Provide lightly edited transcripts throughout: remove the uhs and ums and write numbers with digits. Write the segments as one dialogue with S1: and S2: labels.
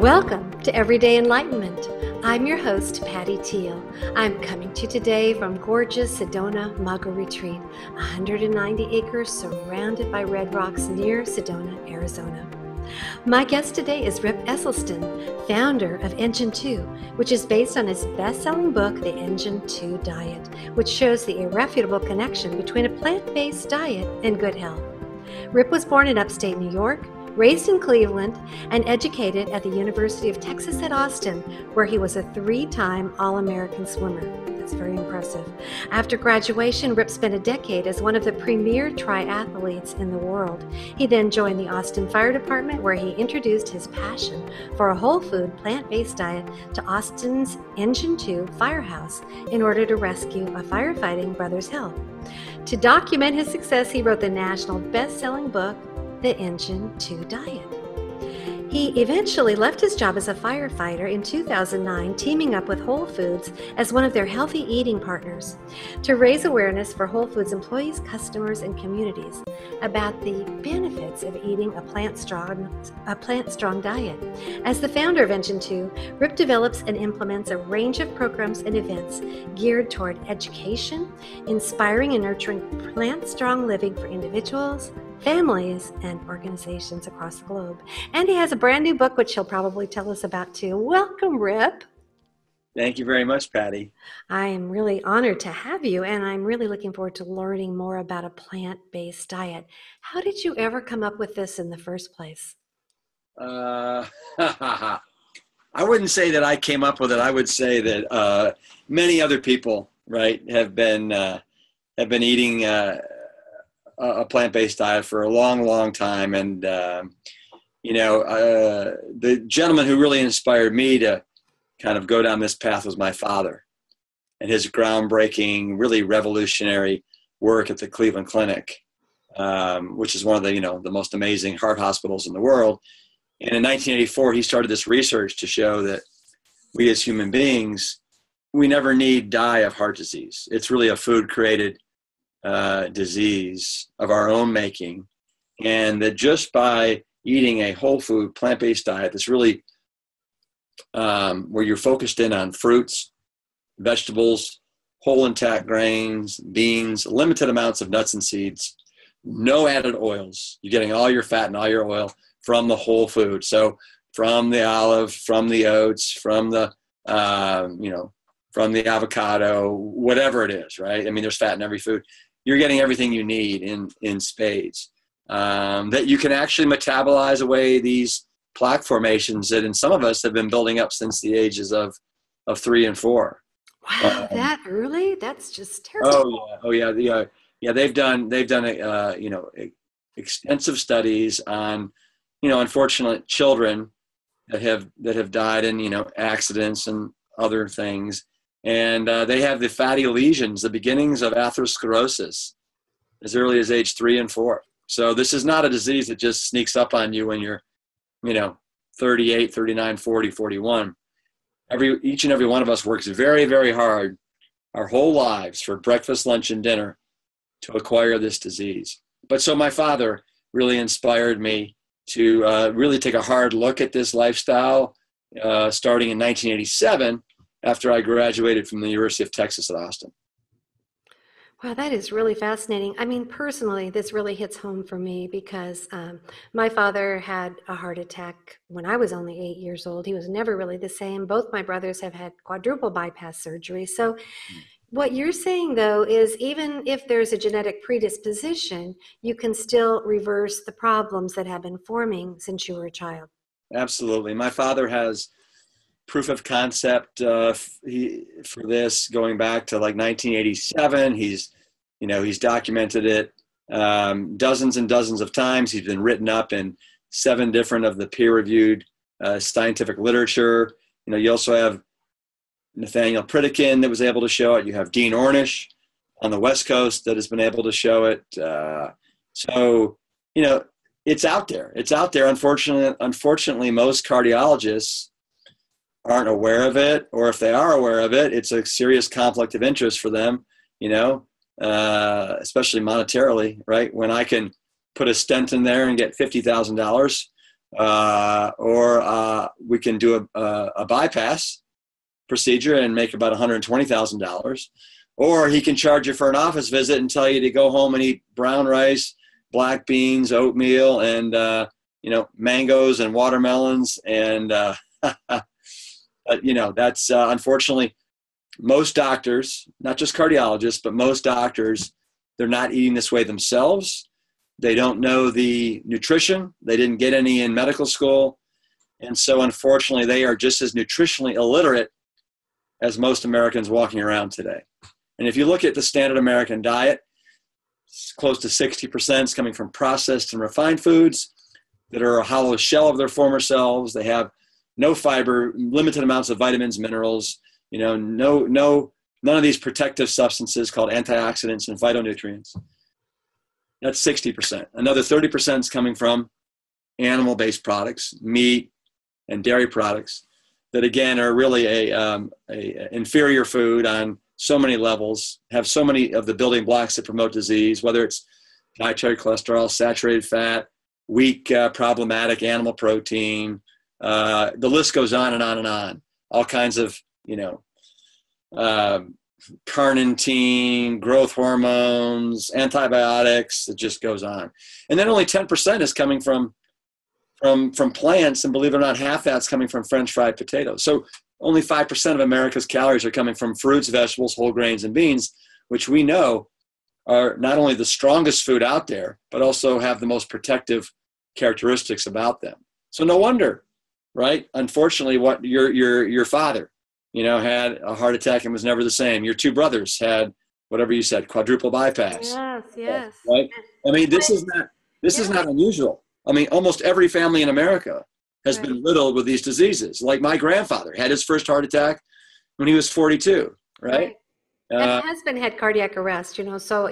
S1: Welcome to Everyday Enlightenment. I'm your host, Patty Teal. I'm coming to you today from gorgeous Sedona Mago Retreat, 190 acres surrounded by red rocks near Sedona, Arizona. My guest today is Rip Esselstyn, founder of Engine 2, which is based on his best-selling book, The Engine 2 Diet, which shows the irrefutable connection between a plant-based diet and good health. Rip was born in upstate New York, raised in Cleveland, and educated at the University of Texas at Austin, where he was a 3-time All-American swimmer. That's very impressive. After graduation, Rip spent a decade as one of the premier triathletes in the world. He then joined the Austin Fire Department, where he introduced his passion for a whole food, plant-based diet to Austin's Engine 2 firehouse in order to rescue a firefighting brother's health. To document his success, he wrote the national best-selling book, The Engine 2 Diet. He eventually left his job as a firefighter in 2009, teaming up with Whole Foods as one of their healthy eating partners to raise awareness for Whole Foods employees, customers, and communities about the benefits of eating a plant-strong diet. As the founder of Engine 2, Rip develops and implements a range of programs and events geared toward education, inspiring and nurturing plant-strong living for individuals, families, and organizations across the globe. And he has a brand new book, which he'll probably tell us about too. Welcome, Rip.
S2: Thank you very much, Patty.
S1: I am really honored to have you, and I'm really looking forward to learning more about a plant-based diet. How did you ever come up with this in the first place?
S2: I wouldn't say that I came up with it. I would say that many other people, right, have been eating a plant-based diet for a long, long time. And, the gentleman who really inspired me to kind of go down this path was my father and his groundbreaking, really revolutionary work at the Cleveland Clinic, which is one of the most amazing heart hospitals in the world. And in 1984, he started this research to show that we as human beings, we never need die of heart disease. It's really a food-created disease of our own making, and that just by eating a whole food plant-based diet that's really where you're focused in on fruits, vegetables, whole intact grains, beans, limited amounts of nuts and seeds, no added oils. You're getting all your fat and all your oil from the whole food. So from the olive, from the oats, from the from the avocado, whatever it is, right? I mean, there's fat in every food. You're getting everything you need in spades. That you can actually metabolize away these plaque formations that in some of us have been building up since the ages of 3 and 4.
S1: Wow, that early? That's just terrible.
S2: Oh yeah. They've done extensive studies on unfortunate children that have died in accidents and other things. And they have the fatty lesions, the beginnings of atherosclerosis, as early as age 3 and 4. So this is not a disease that just sneaks up on you when you're, 38, 39, 40, 41. Each and every one of us works very, very hard our whole lives for breakfast, lunch, and dinner to acquire this disease. But so my father really inspired me to really take a hard look at this lifestyle starting in 1987. After I graduated from the University of Texas at Austin.
S1: Wow, that is really fascinating. I mean, personally, this really hits home for me because my father had a heart attack when I was only 8 years old. He was never really the same. Both my brothers have had quadruple bypass surgery. So what you're saying, though, is even if there's a genetic predisposition, you can still reverse the problems that have been forming since you were a child.
S2: Absolutely. My father has proof of concept for this going back to like 1987. He's documented it dozens and dozens of times. He's been written up in 7 different of the peer-reviewed scientific literature. You also have Nathaniel Pritikin that was able to show it. You have Dean Ornish on the West Coast that has been able to show it. So it's out there. It's out there. Unfortunately, most cardiologists aren't aware of it, or if they are aware of it, it's a serious conflict of interest for them, especially monetarily, right? When I can put a stent in there and get $50,000 or we can do a bypass procedure and make about $120,000. Or he can charge you for an office visit and tell you to go home and eat brown rice, black beans, oatmeal, and mangoes and watermelons. And that's unfortunately most doctors, not just cardiologists, but most doctors, they're not eating this way themselves. They don't know the nutrition. They didn't get any in medical school. And so unfortunately, they are just as nutritionally illiterate as most Americans walking around today. And if you look at the standard American diet, it's close to 60% is coming from processed and refined foods that are a hollow shell of their former selves. They have no fiber, limited amounts of vitamins, minerals, none of these protective substances called antioxidants and phytonutrients. That's 60%. Another 30% is coming from animal-based products, meat and dairy products that, again, are really a inferior food on so many levels, have so many of the building blocks that promote disease, whether it's dietary cholesterol, saturated fat, weak, problematic animal protein. The list goes on and on and on. All kinds of, carnitine, growth hormones, antibiotics. It just goes on. And then only 10% is coming from plants, and believe it or not, half that's coming from French fried potatoes. So only 5% of America's calories are coming from fruits, vegetables, whole grains, and beans, which we know are not only the strongest food out there, but also have the most protective characteristics about them. So no wonder, right? Unfortunately, what your father, had a heart attack and was never the same. Your two brothers had, whatever you said, quadruple bypass.
S1: Yes.
S2: Right? I mean, this is not unusual. I mean, almost every family in America has been riddled with these diseases. Like my grandfather had his first heart attack when he was 42, right?
S1: And my husband had cardiac arrest, so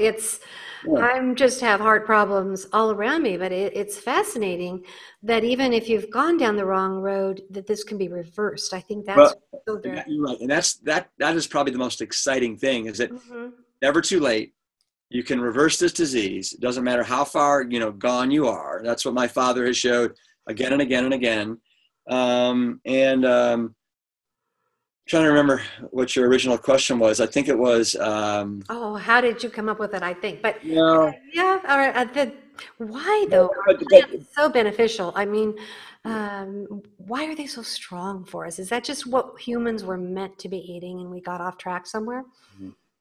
S1: I'm just have heart problems all around me, but it's fascinating that even if you've gone down the wrong road, that this can be reversed. I think that's so good.
S2: You're right. And that is probably the most exciting thing, is that never too late. You can reverse this disease. It doesn't matter how far, gone you are. That's what my father has showed again and again and again. Trying to remember what your original question was. I think it was.
S1: How did you come up with it? I think, but why though? It's so beneficial. I mean, why are they so strong for us? Is that just what humans were meant to be eating, and we got off track somewhere?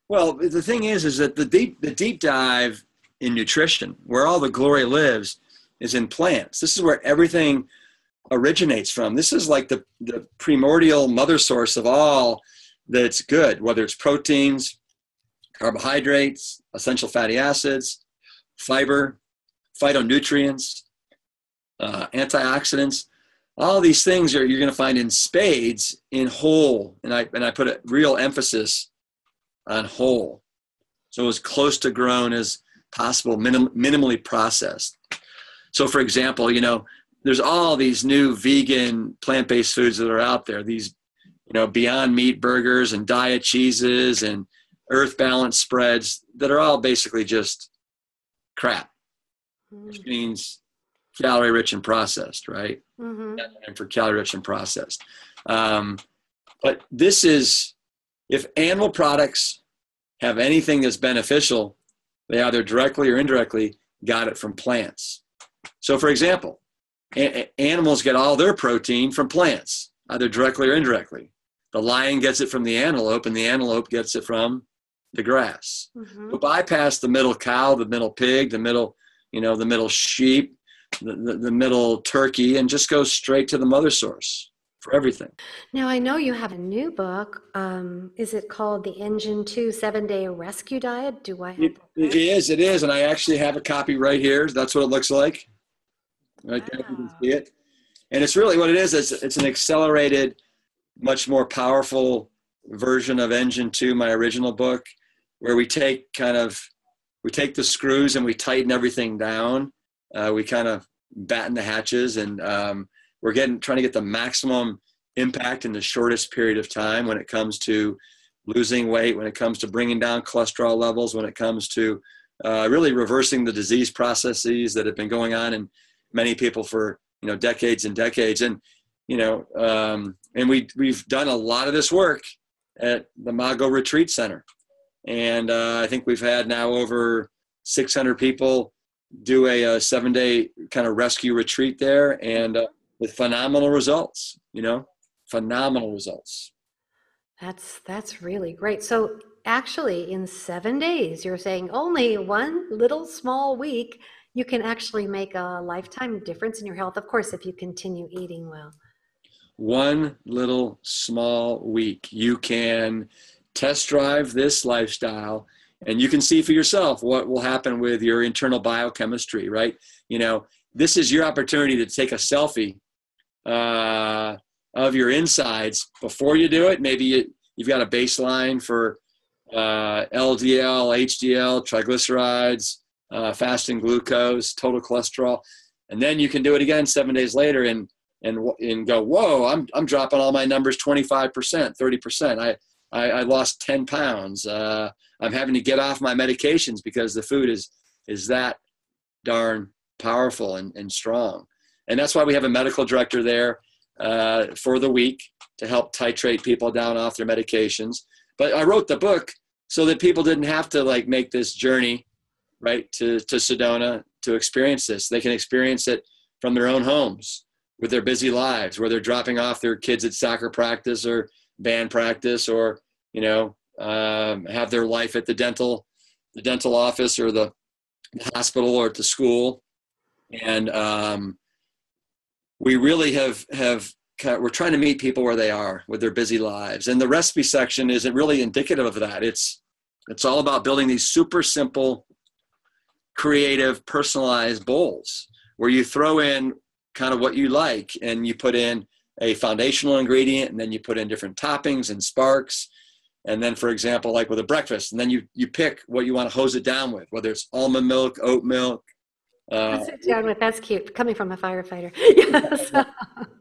S2: Well, the thing is that the deep dive in nutrition, where all the glory lives, is in plants. This is where everything originates from. This is like the primordial mother source of all that's good, whether it's proteins, carbohydrates, essential fatty acids, fiber, phytonutrients, antioxidants. All these things you're going to find in spades in whole, and I put a real emphasis on whole, so as close to grown as possible, minimally processed. So, for example, there's all these new vegan plant-based foods that are out there. These, Beyond Meat burgers and diet cheeses and Earth Balance spreads that are all basically just crap, which means calorie rich and processed, right? And for calorie rich and processed. But this is, if animal products have anything that's beneficial, they either directly or indirectly got it from plants. So, for example, animals get all their protein from plants, either directly or indirectly. The lion gets it from the antelope, and the antelope gets it from the grass. So bypass the middle cow, the middle pig, the middle sheep, the middle turkey, and just go straight to the mother source for everything.
S1: Now, I know you have a new book. Is it called the Engine 2 7-Day Rescue Diet? Do I have that?
S2: It is. And I actually have a copy right here. That's what it looks like. Right there, you can see it. And it's really what it is. It's an accelerated, much more powerful version of Engine 2, my original book, where we take the screws and we tighten everything down. We kind of batten the hatches, and we're trying to get the maximum impact in the shortest period of time when it comes to losing weight, when it comes to bringing down cholesterol levels, when it comes to really reversing the disease processes that have been going on in many people for decades and decades. And, and we've done a lot of this work at the Mago Retreat Center. And I think we've had now over 600 people do a 7-day kind of rescue retreat there, and with phenomenal results, phenomenal results.
S1: That's really great. So actually in 7 days, you're saying only one little small week, you can actually make a lifetime difference in your health. Of course, if you continue eating well.
S2: One little small week, you can test drive this lifestyle, and you can see for yourself what will happen with your internal biochemistry, right? This is your opportunity to take a selfie of your insides before you do it. Maybe you've got a baseline for LDL, HDL, triglycerides, fasting glucose, total cholesterol, and then you can do it again 7 days later and go, whoa, I'm dropping all my numbers 25%, 30%. I lost 10 pounds. I'm having to get off my medications because the food is that darn powerful and strong. And that's why we have a medical director there for the week to help titrate people down off their medications. But I wrote the book so that people didn't have to make this journey, right, to Sedona to experience this. They can experience it from their own homes with their busy lives, where they're dropping off their kids at soccer practice or band practice, or have their life at the dental office or the hospital or at the school. And we really we're trying to meet people where they are with their busy lives. And the recipe section isn't really indicative of that. It's all about building these super simple, creative, personalized bowls where you throw in kind of what you like, and you put in a foundational ingredient, and then you put in different toppings and sparks. And then, for example, like with a breakfast, and then you pick what you want to hose it down with, whether it's almond milk, oat milk.
S1: Hose it down with, that's cute, coming from a firefighter. Yes.
S2: Well,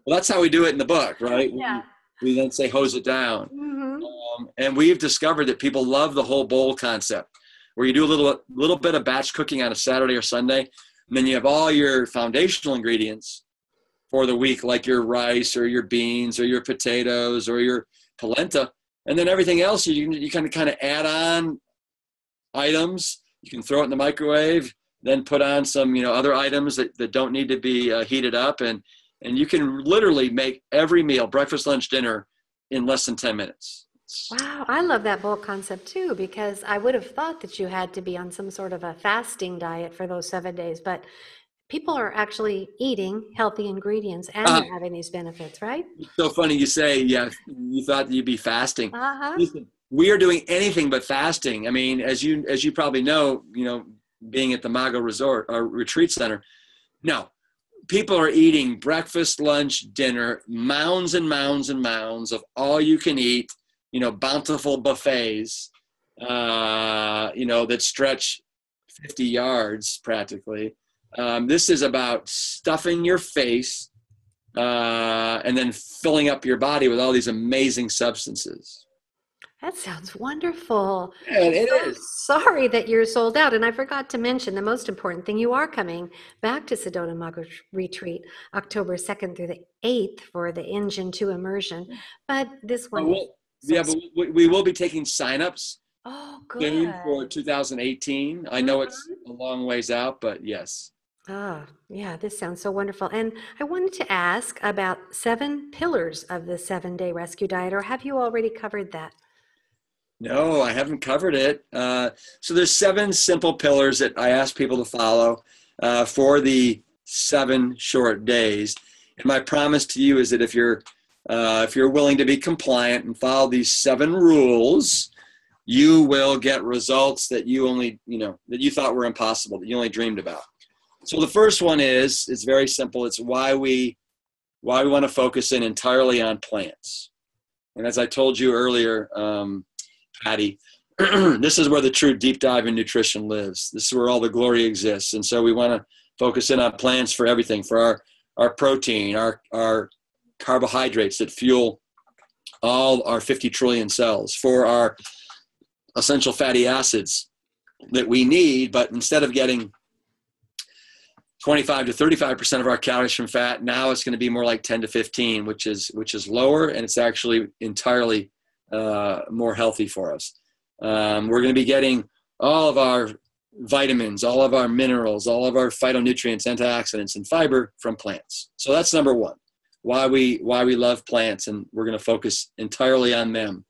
S2: that's how we do it in the book, right?
S1: Yeah.
S2: We then say hose it down.
S1: Mm-hmm.
S2: And we've discovered that people love the whole bowl concept, where you do a little bit of batch cooking on a Saturday or Sunday, and then you have all your foundational ingredients for the week, like your rice or your beans or your potatoes or your polenta. And then everything else, you kind of add on items. You can throw it in the microwave, then put on some other items that don't need to be heated up, and you can literally make every meal, breakfast, lunch, dinner, in less than 10 minutes.
S1: Wow, I love that bowl concept too, because I would have thought that you had to be on some sort of a fasting diet for those 7 days, but people are actually eating healthy ingredients and they're having these benefits, right?
S2: It's so funny you say, yeah, you thought that you'd be fasting.
S1: Uh-huh.
S2: Listen, we are doing anything but fasting. I mean, as you probably know, being at the Mago Resort or Retreat Center, no, people are eating breakfast, lunch, dinner, mounds and mounds and mounds of all you can eat, bountiful buffets, that stretch 50 yards practically. This is about stuffing your face and then filling up your body with all these amazing substances.
S1: That sounds wonderful.
S2: Yeah, it is.
S1: Sorry that you're sold out. And I forgot to mention the most important thing. You are coming back to Sedona Mago Retreat October 2nd through the 8th for the Engine 2 immersion. But this one...
S2: but we will be taking signups
S1: soon
S2: for 2018. I know it's a long ways out, but yes.
S1: Yeah, this sounds so wonderful. And I wanted to ask about 7 pillars of the 7-day rescue diet, or have you already covered that?
S2: No, I haven't covered it. So there's 7 simple pillars that I ask people to follow for the 7 short days. And my promise to you is that if you're willing to be compliant and follow these 7 rules, you will get results that that you thought were impossible, that you only dreamed about. So the first one it's very simple. It's why we want to focus in entirely on plants. And as I told you earlier, Patty, this is where the true deep dive in nutrition lives. This is where all the glory exists. And so we want to focus in on plants for everything, for our protein, our carbohydrates that fuel all our 50 trillion cells, for our essential fatty acids that we need, but instead of getting 25 to 35% of our calories from fat. Now it's going to be more like 10 to 15, which is lower, and it's actually entirely more healthy for us. We're going to be getting all of our vitamins, all of our minerals, all of our phytonutrients, antioxidants, and fiber from plants. So that's number one, why we love plants, and we're going to focus entirely on them.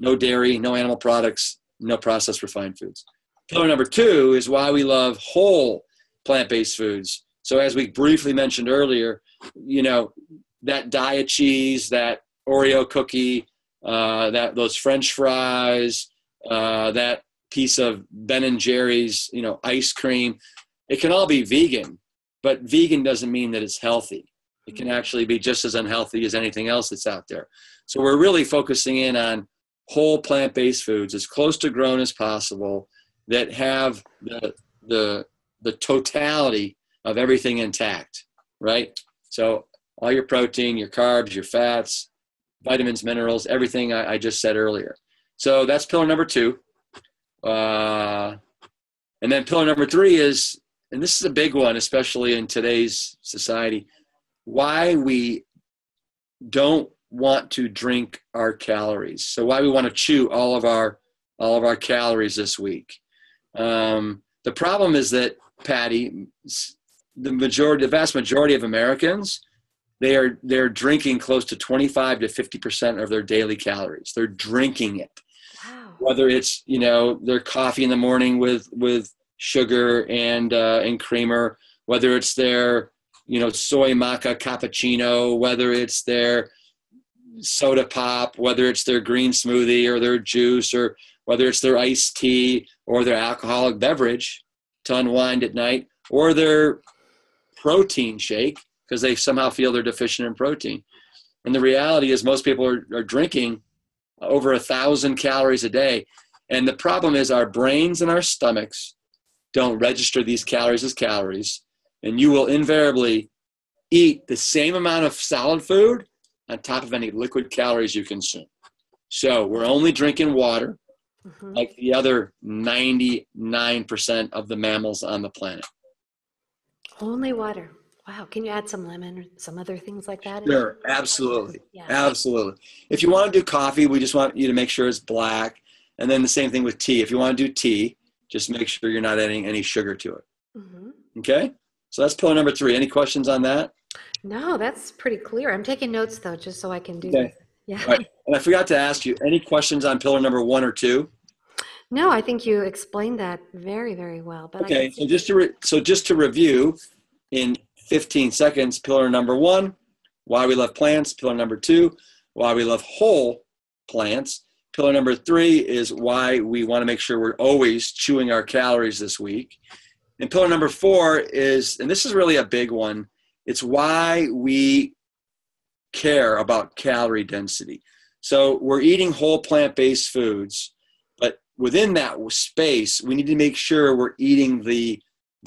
S2: No dairy, no animal products, no processed refined foods. Pillar number two is why we love whole plant-based foods. So as we briefly mentioned earlier, that diet cheese, that Oreo cookie, those French fries, that piece of Ben & Jerry's, ice cream, it can all be vegan, but vegan doesn't mean that it's healthy. It can actually be just as unhealthy as anything else that's out there. So we're really focusing in on whole plant-based foods, as close to grown as possible, that have the totality of everything intact, right? So all your protein, your carbs, your fats, vitamins, minerals, everything I just said earlier. So that's pillar number two. And then pillar number three is, and this is a big one, especially in today's society, why we don't want to drink our calories. So why we want to chew all of our calories this week. The problem is that, Patty, the vast majority of Americans, they're drinking close to 25 to 50% of their daily calories. They're drinking it.
S1: Wow.
S2: Whether it's, their coffee in the morning with sugar and creamer, whether it's their, soy maca cappuccino, whether it's their soda pop, whether it's their green smoothie or their juice, or whether it's their iced tea or their alcoholic beverage to unwind at night, or their protein shake because they somehow feel they're deficient in protein. And the reality is most people are drinking over 1,000 calories a day. And the problem is our brains and our stomachs don't register these calories as calories. And you will invariably eat the same amount of solid food on top of any liquid calories you consume. So we're only drinking water, like the other 99% of the mammals on the planet.
S1: Only water. Wow. Can you add some lemon or some other things like that?
S2: Sure. Absolutely.
S1: Yeah.
S2: Absolutely. If you want to do coffee, we just want you to make sure it's black. And then the same thing with tea. If you want to do tea, just make sure you're not adding any sugar to it. Okay. So that's pillar number three. Any questions on that?
S1: No, that's pretty clear. I'm taking notes though, just so I can do this. Yeah.
S2: All right. And I forgot to ask you, any questions on pillar number 1 or 2?
S1: No, I think you explained that very, very well. But
S2: okay. So just to review in 15 seconds, pillar number 1, why we love plants. Pillar number 2, why we love whole plants. Pillar number 3 is why we want to make sure we're always chewing our calories this week. And pillar number 4 is, and this is really a big one, it's why we care about calorie density. So we're eating whole plant-based foods, but within that space, we need to make sure we're eating the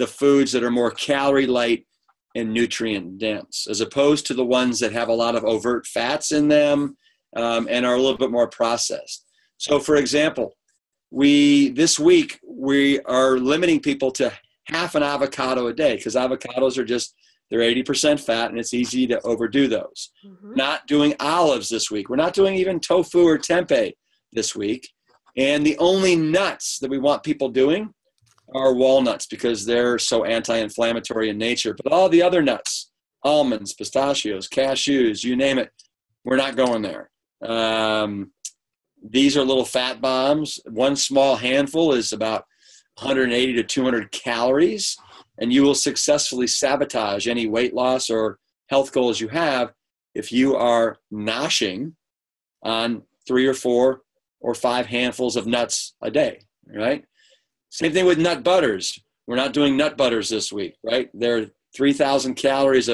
S2: foods that are more calorie light and nutrient dense, as opposed to the ones that have a lot of overt fats in them and are a little bit more processed. So for example, this week we are limiting people to half an avocado a day, because avocados are they're 80% fat and it's easy to overdo those. Not doing olives this week. We're not doing even tofu or tempeh this week. And the only nuts that we want people doing are walnuts, because they're so anti-inflammatory in nature. But all the other nuts, almonds, pistachios, cashews, you name it, we're not going there. These are little fat bombs. One small handful is about 180 to 200 calories, and you will successfully sabotage any weight loss or health goals you have if you are noshing on 3 or 4 or 5 handfuls of nuts a day, right? Same thing with nut butters. We're not doing nut butters this week, right? They're 3,000 calories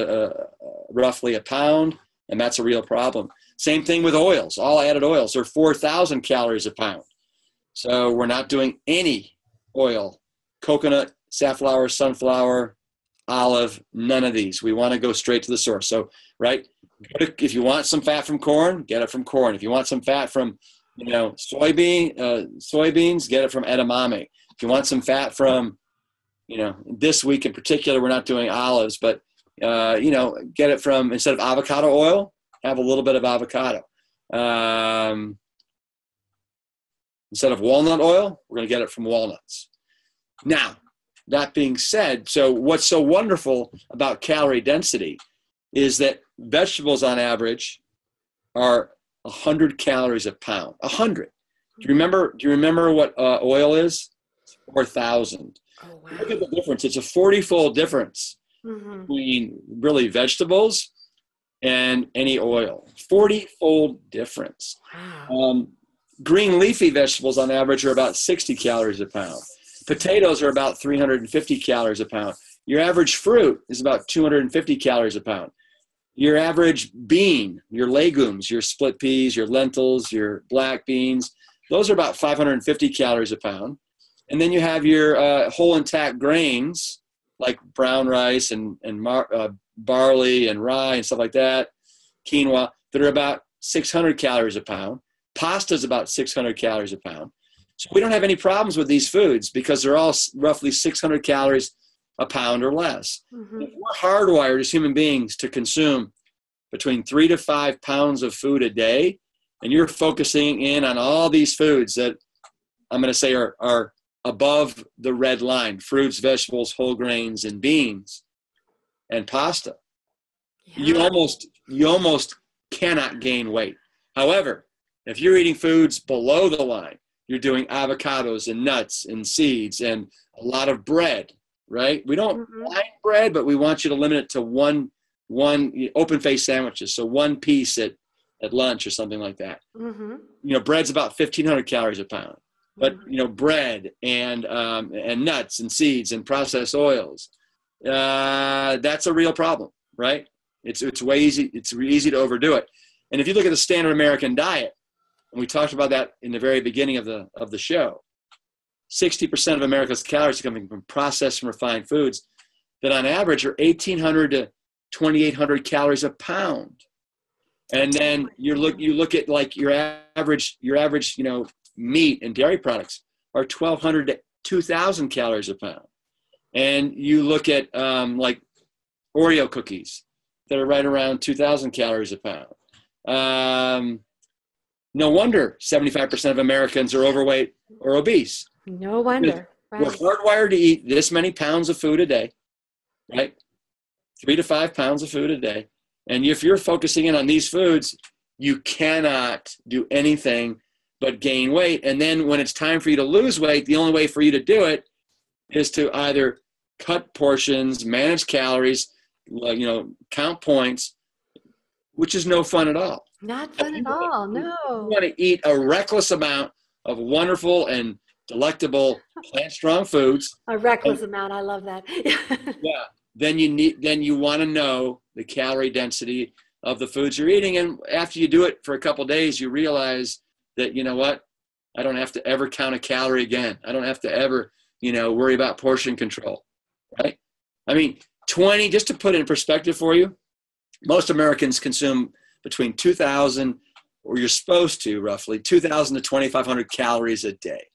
S2: roughly a pound, and that's a real problem. Same thing with oils. All added oils, they're 4,000 calories a pound. So we're not doing any oil, coconut, safflower, sunflower, olive, none of these. We want to go straight to the source. So, right, if you want some fat from corn, get it from corn. If you want some fat from, soybeans, get it from edamame. If you want some fat from this week in particular, we're not doing olives, but, get it from, instead of avocado oil, have a little bit of avocado. Instead of walnut oil, we're going to get it from walnuts. Now, that being said, so what's so wonderful about calorie density is that vegetables on average are 100 calories a pound. 100. Do you remember what oil is? 4,000.
S1: Oh, wow.
S2: Look at the difference. It's a 40-fold difference between really vegetables and any oil. 40-fold difference.
S1: Wow.
S2: Green leafy vegetables on average are about 60 calories a pound. Potatoes are about 350 calories a pound. Your average fruit is about 250 calories a pound. Your average bean, your legumes, your split peas, your lentils, your black beans, those are about 550 calories a pound. And then you have your whole intact grains like brown rice and barley and rye and stuff like that, quinoa, that are about 600 calories a pound. Pasta is about 600 calories a pound. So we don't have any problems with these foods because they're all roughly 600 calories a pound or less. If we're hardwired as human beings to consume between 3 to 5 pounds of food a day, and you're focusing in on all these foods that I'm going to say are above the red line, fruits, vegetables, whole grains, and beans, and pasta, you almost cannot gain weight. However, if you're eating foods below the line, you're doing avocados and nuts and seeds and a lot of bread, right? We don't mind bread, but we want you to limit it to one open-faced sandwiches, so one piece at lunch or something like that. Bread's about 1,500 calories a pound, but bread and nuts and seeds and processed oils, that's a real problem, right? It's way easy. It's easy to overdo it. And if you look at the standard American diet, and we talked about that in the very beginning of the show, 60% of America's calories are coming from processed and refined foods that on average are 1,800 to 2,800 calories a pound. And then you look at like your average meat and dairy products are 1,200 to 2,000 calories a pound. And you look at like Oreo cookies that are right around 2,000 calories a pound. No wonder 75% of Americans are overweight or obese.
S1: No wonder. Right.
S2: We're hardwired to eat this many pounds of food a day, right? 3 to 5 pounds of food a day. And if you're focusing in on these foods, you cannot do anything but gain weight. And then when it's time for you to lose weight, the only way for you to do it is to either cut portions, manage calories, count points, which is no fun at all.
S1: Not fun at all, no.
S2: You want to eat a reckless amount of wonderful and delectable plant-strong foods.
S1: A reckless amount, I love that.
S2: Yeah. Then you want to know the calorie density of the foods you're eating. And after you do it for a couple of days, you realize that, you know what? I don't have to ever count a calorie again. I don't have to ever, worry about portion control, right? I mean, just to put it in perspective for you, most Americans consume between 2,000, or you're supposed to roughly 2,000 to 2,500 calories a day.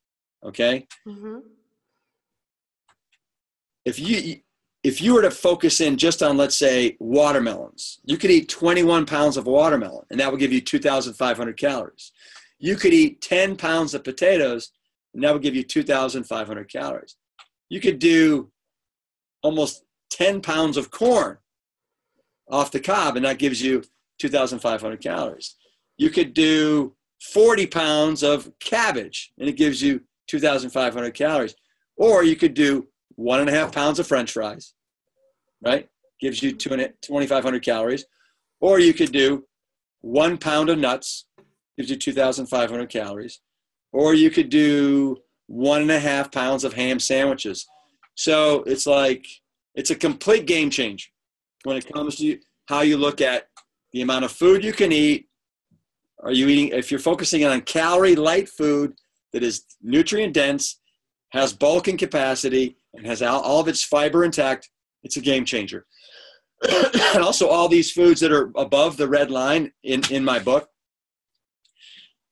S2: Okay. If you were to focus in just on, let's say, watermelons, you could eat 21 pounds of watermelon, and that would give you 2,500 calories. You could eat 10 pounds of potatoes, and that would give you 2,500 calories. You could do almost 10 pounds of corn off the cob, and that gives you 2,500 calories. You could do 40 pounds of cabbage, and it gives you 2,500 calories. Or you could do 1.5 pounds of French fries, right? Gives you 2,500 calories. Or you could do 1 pound of nuts, gives you 2,500 calories. Or you could do 1.5 pounds of ham sandwiches. So it's a complete game changer when it comes to how you look at the amount of food you can eat. Are you eating, if you're focusing on calorie light food that is nutrient dense, has bulk and capacity, and has all of its fiber intact, it's a game changer. And also all these foods that are above the red line in my book,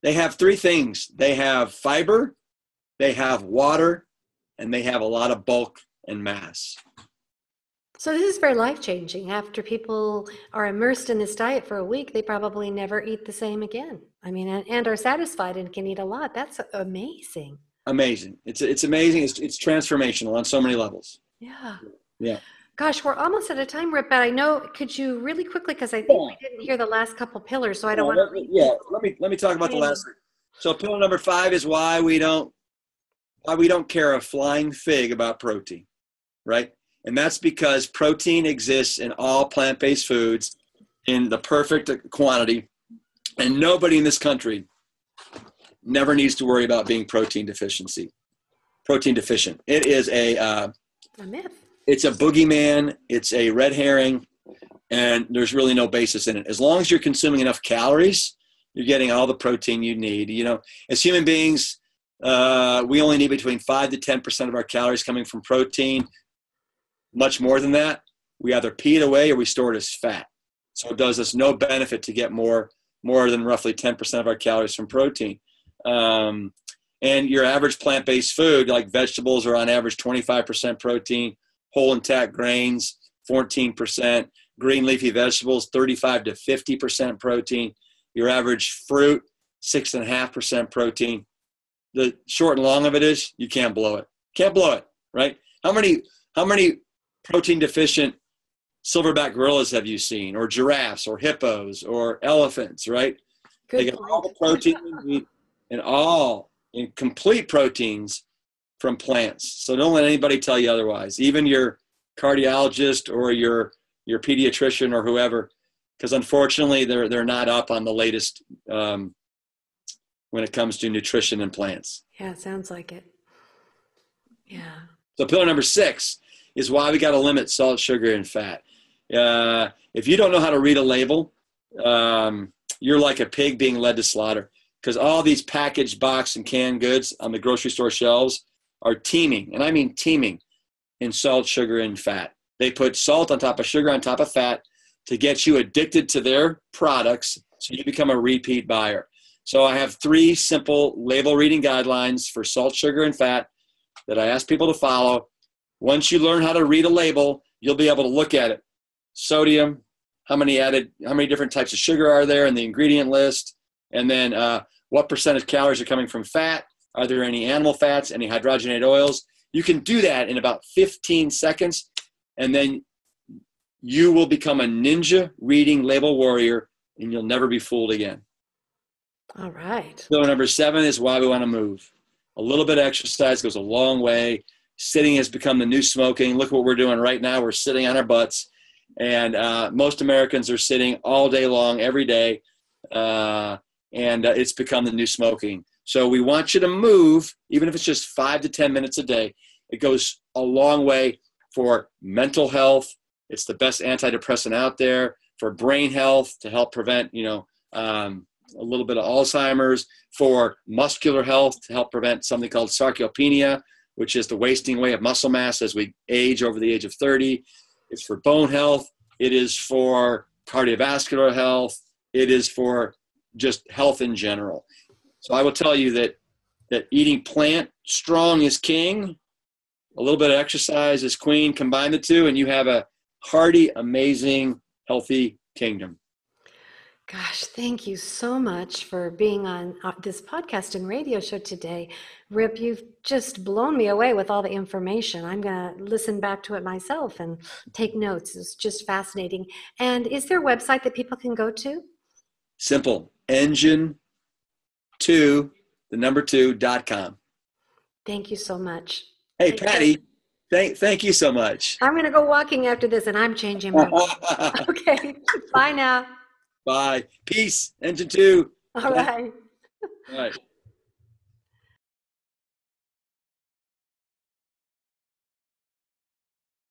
S2: they have 3 things. They have fiber, they have water, and they have a lot of bulk en masse.
S1: So this is very life-changing. After people are immersed in this diet for a week, they probably never eat the same again. I mean, and are satisfied and can eat a lot. That's amazing.
S2: Amazing. It's amazing. It's transformational on so many levels.
S1: Yeah.
S2: Yeah.
S1: Gosh, we're almost out of time, Rip, but I know, could you really quickly, because I think we didn't hear the last couple pillars, so I don't want to leave.
S2: Yeah, let me talk about the last. So pillar number 5 is why we don't care a flying fig about protein, right? And that's because protein exists in all plant-based foods in the perfect quantity, and nobody in this country never needs to worry about being protein deficient. It is a
S1: myth.
S2: It's a boogeyman. It's a red herring, and there's really no basis in it. As long as you're consuming enough calories, you're getting all the protein you need. You know, as human beings, we only need between 5 to 10% of our calories coming from protein. Much more than that, we either pee it away or we store it as fat. So it does us no benefit to get more than roughly 10% of our calories from protein. And your average plant-based food, like vegetables, are on average 25% protein, whole intact grains, 14%, green leafy vegetables, 35 to 50% protein. Your average fruit, 6.5% protein. The short and long of it is you can't blow it. Can't blow it, right? How many protein deficient silverback gorillas have you seen, or giraffes, or hippos, or elephants, right?
S1: Good
S2: they get
S1: point.
S2: all the protein they need in complete proteins from plants. So don't let anybody tell you otherwise, even your cardiologist or your pediatrician or whoever, because unfortunately they're not up on the latest when it comes to nutrition and plants.
S1: Yeah, it sounds like it. Yeah.
S2: So pillar number 6 is why we got to limit salt, sugar, and fat. If you don't know how to read a label, you're like a pig being led to slaughter, because all these packaged, boxed, and canned goods on the grocery store shelves are teeming, and I mean teeming, in salt, sugar, and fat. They put salt on top of sugar on top of fat to get you addicted to their products so you become a repeat buyer. So I have 3 simple label reading guidelines for salt, sugar, and fat that I ask people to follow. Once you learn how to read a label, you'll be able to look at it. Sodium, how many different types of sugar are there in the ingredient list, and then what percentage calories are coming from fat. Are there any animal fats, any hydrogenated oils? You can do that in about 15 seconds, and then you will become a ninja reading label warrior, and you'll never be fooled again.
S1: All right.
S2: So number 7 is why we want to move. A little bit of exercise goes a long way. Sitting has become the new smoking. Look what we're doing right now. We're sitting on our butts, and most Americans are sitting all day long, every day, and it's become the new smoking. So we want you to move, even if it's just 5 to 10 minutes a day. It goes a long way for mental health. It's the best antidepressant out there. For brain health, to help prevent, a little bit of Alzheimer's. For muscular health, to help prevent something called sarcopenia, which is the wasting away of muscle mass as we age over the age of 30. It's for bone health. It is for cardiovascular health. It is for just health in general. So I will tell you that eating plant strong is king. A little bit of exercise is queen. Combine the two, and you have a hearty, amazing, healthy kingdom.
S1: Gosh, thank you so much for being on this podcast and radio show today. Rip, you've just blown me away with all the information. I'm going to listen back to it myself and take notes. It's just fascinating. And is there a website that people can go to?
S2: Simple. engine2.com.
S1: Thank you so much.
S2: Hey, Patty, thank you so much.
S1: I'm going to go walking after this, and I'm changing my mind. Okay, bye now.
S2: Bye. Peace. Engine 2.
S1: All right.
S2: All right.